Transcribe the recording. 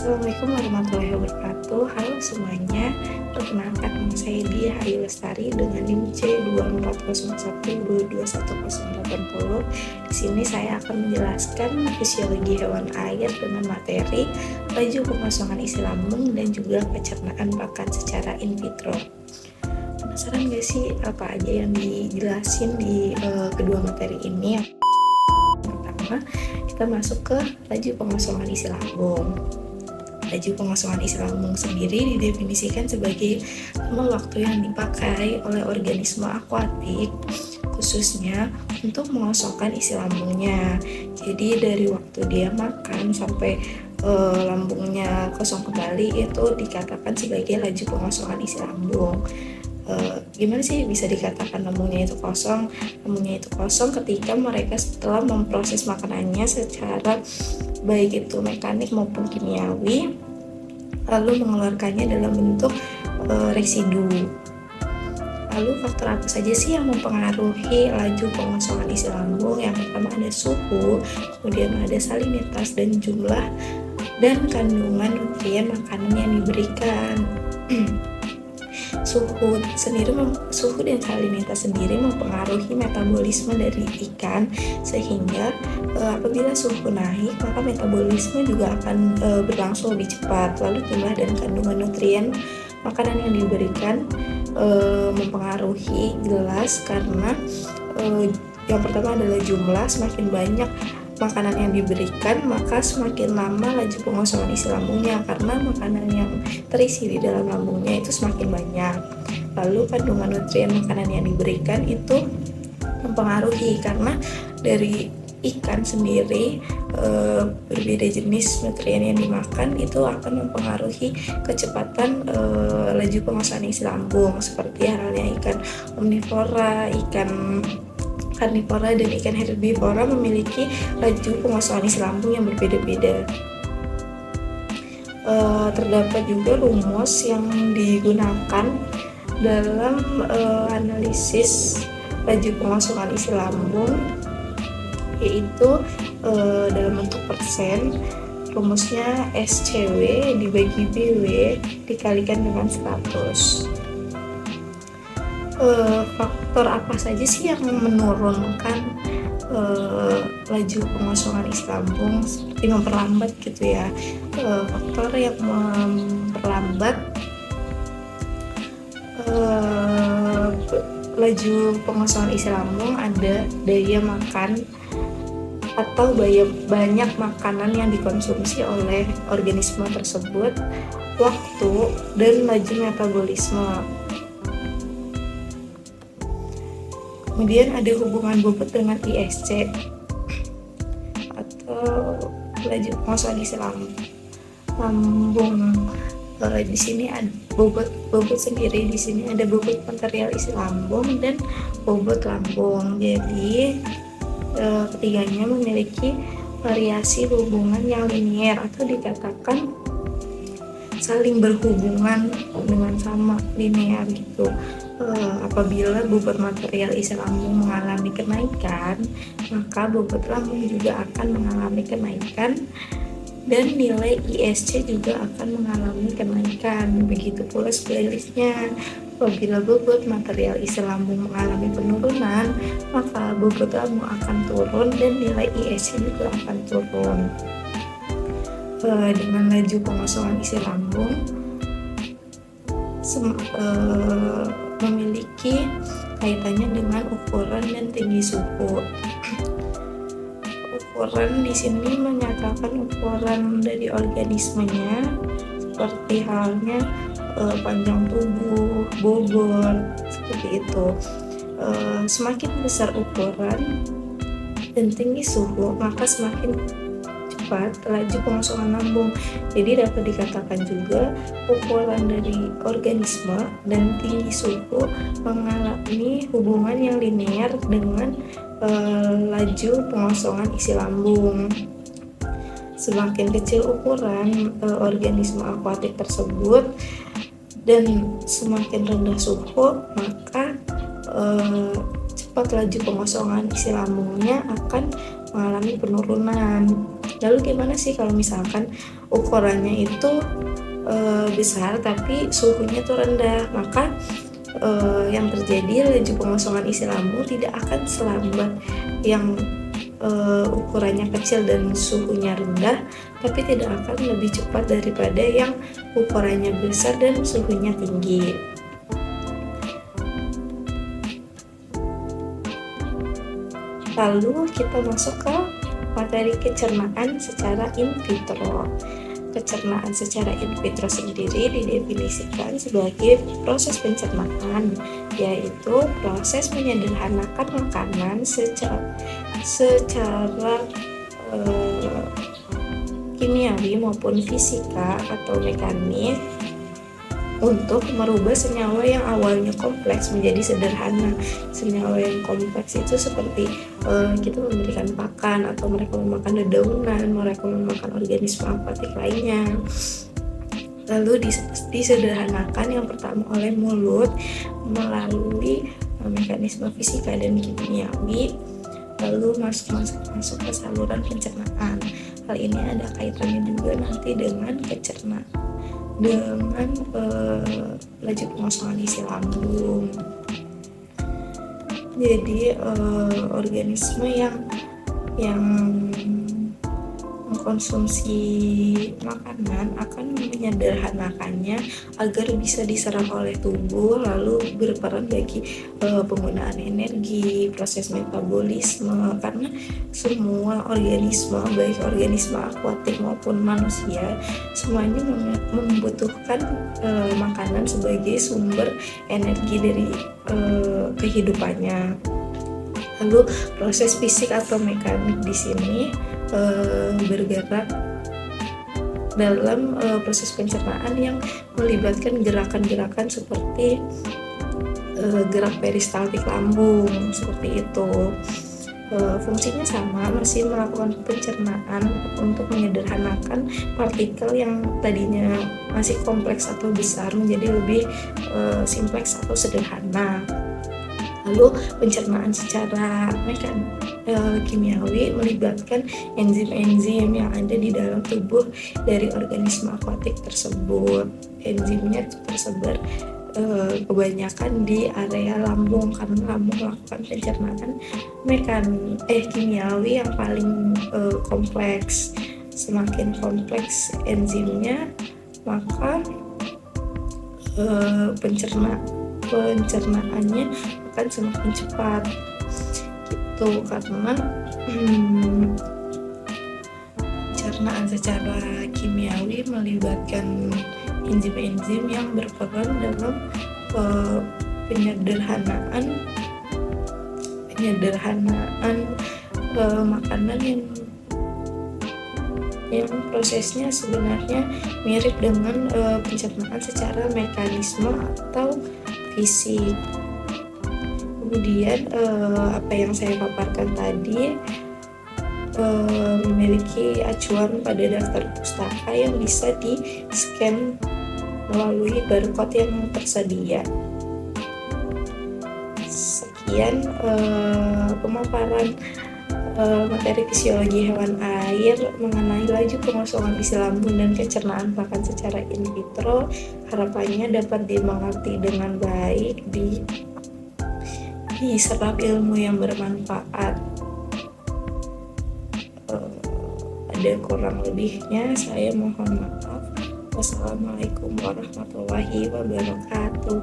Assalamualaikum warahmatullahi wabarakatuh. Halo semuanya, perkenalkan nama saya Dia Ayu Lestari dengan NIM C2401221080. Di sini saya akan menjelaskan fisiologi hewan air dengan materi laju pengosongan isi lambung dan juga pencernaan pakan secara in vitro. Penasaran gak sih apa aja yang dijelasin di kedua materi ini? Pertama, kita masuk ke laju pengosongan isi lambung. Laju pengosongan isi lambung sendiri didefinisikan sebagai lama waktu yang dipakai oleh organisme akuatik khususnya untuk mengosongkan isi lambungnya. Jadi dari waktu dia makan sampai lambungnya kosong kembali itu dikatakan sebagai laju pengosongan isi lambung. Gimana sih bisa dikatakan lambungnya itu kosong? Lambungnya itu kosong ketika mereka setelah memproses makanannya secara baik itu mekanik maupun kimiawi, lalu mengeluarkannya dalam bentuk residu. Lalu faktor apa saja sih yang mempengaruhi laju pengosongan isi lambung? Yang pertama ada suhu, kemudian ada salinitas dan jumlah dan kandungan nutrien makanan yang diberikan. Suhu dan salinitas sendiri mempengaruhi metabolisme dari ikan, sehingga apabila suhu naik maka metabolisme juga akan berlangsung lebih cepat. Lalu jumlah dan kandungan nutrien makanan yang diberikan mempengaruhi jelas karena yang pertama adalah jumlah. Semakin banyak makanan yang diberikan maka semakin lama laju pengosongan isi lambungnya karena makanan yang terisi di dalam lambungnya itu semakin banyak. Lalu kandungan nutrien makanan yang diberikan itu mempengaruhi karena dari ikan sendiri berbeda jenis nutrien yang dimakan itu akan mempengaruhi kecepatan laju pengosongan isi lambung, seperti halnya ikan omnivora, ikan karnivora dan ikan herbivora memiliki laju pengosongan isi lambung yang berbeda-beda. Terdapat juga rumus yang digunakan dalam analisis laju pengosongan isi lambung, yaitu dalam bentuk persen. Rumusnya SCW dibagi BW dikalikan dengan 100. Faktor apa saja sih yang menurunkan laju pengosongan isi lambung seperti memperlambat gitu ya? Faktor yang memperlambat laju pengosongan isi lambung ada daya makan atau banyak makanan yang dikonsumsi oleh organisme tersebut, waktu, dan laju metabolisme. Kemudian ada hubungan bobot dengan ISC atau laju pengosongan isi lambung. Di sini ada bobot sendiri. Di sini ada bobot material isi lambung dan bobot lambung. Jadi ketiganya memiliki variasi hubungan yang linier atau dikatakan saling berhubungan dengan sama, linear gitu. Apabila bobot material isi lambung mengalami kenaikan, maka bobot lambung juga akan mengalami kenaikan dan nilai ISC juga akan mengalami kenaikan. Begitu pula sebaliknya, apabila bobot material isi lambung mengalami penurunan, maka bobot lambung akan turun dan nilai ISC juga akan turun. Dengan laju pengosongan isi lambung memiliki kaitannya dengan ukuran dan tinggi suhu. Ukuran di sini menyatakan ukuran dari organismenya, seperti halnya panjang tubuh, bobot, seperti itu. Semakin besar ukuran dan tinggi suhu, maka semakin laju pengosongan lambung. Jadi dapat dikatakan juga ukuran dari organisme dan tinggi suhu mengalami hubungan yang linear dengan laju pengosongan isi lambung. Semakin kecil ukuran organisme akuatik tersebut dan semakin rendah suhu, maka cepat laju pengosongan isi lambungnya akan mengalami penurunan. Lalu gimana sih kalau misalkan ukurannya itu besar tapi suhunya tuh rendah? Maka yang terjadi laju pengosongan isi lambung tidak akan selambat yang ukurannya kecil dan suhunya rendah, tapi tidak akan lebih cepat daripada yang ukurannya besar dan suhunya tinggi. Lalu kita masuk ke materi pencernaan secara in vitro. Pencernaan secara in vitro sendiri didefinisikan sebagai proses pencernaan, yaitu proses menyederhanakan makanan secara kimiawi maupun fisika atau mekanik untuk merubah senyawa yang awalnya kompleks menjadi sederhana. Senyawa yang kompleks itu seperti kita memberikan pakan, atau mereka memakan dedaunan, mereka memakan organisme aquatik lainnya. Lalu disederhanakan yang pertama oleh mulut melalui mekanisme fisika dan kimiawi, lalu masuk ke saluran pencernaan. Hal ini ada kaitannya juga nanti dengan laju pengosongan isi lambung. Jadi organisme yang mengkonsumsi makanan akan menyederhanakannya agar bisa diserap oleh tubuh, lalu berperan bagi penggunaan energi, proses metabolisme, karena semua organisme, baik organisme akuatik maupun manusia, semuanya membutuhkan makanan sebagai sumber energi dari kehidupannya. Lalu proses fisik atau mekanik di sini bergerak dalam proses pencernaan yang melibatkan gerakan-gerakan seperti gerak peristaltik lambung, seperti itu. Fungsinya sama, masih melakukan pencernaan untuk menyederhanakan partikel yang tadinya masih kompleks atau besar menjadi lebih simpleks atau sederhana. Lalu pencernaan secara kimiawi melibatkan enzim-enzim yang ada di dalam tubuh dari organisme akuatik tersebut. Enzimnya tersebar kebanyakan di area lambung, karena lambung melakukan pencernaan kimiawi yang paling kompleks. Semakin kompleks enzimnya, maka pencernaannya akan semakin cepat gitu, karena pencernaan secara kimiawi melibatkan enzim-enzim yang berperan dalam penyederhanaan makanan yang prosesnya sebenarnya mirip dengan pencernaan secara mekanisme atau fisik. Kemudian apa yang saya paparkan tadi memiliki acuan pada daftar pustaka yang bisa di-scan melalui barcode yang tersedia. Sekian pemaparan materi fisiologi hewan air mengenai laju pengosongan isi lambung dan pencernaan pakan secara in vitro. Harapannya dapat dimengerti dengan baik, diserap ilmu yang bermanfaat. Ada kurang lebihnya, saya mohon maaf. Wassalamualaikum warahmatullahi wabarakatuh.